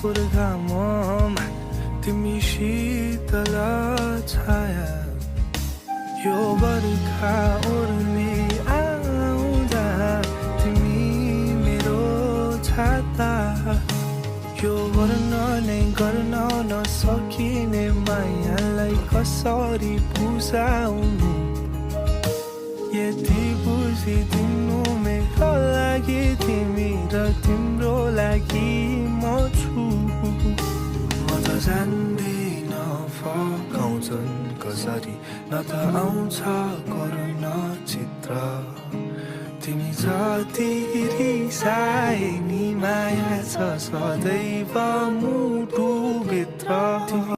पुर्खाममा तिमी शीतल छाया यो बर्खा ओर्ली आउँदा तिमी मेरो छाता यो गर्न नसकिने मायालाई कसरी बुझाउनु यति बुझिदिनु मेरो लागि तिमी र तिम्रो लागि म छु म त जान्दिन फकाउँछन् कसरी न त आउँछ करुण चित्र तिमी जति रिसाए नि माया छ सदैव मुटुभित्र तिमी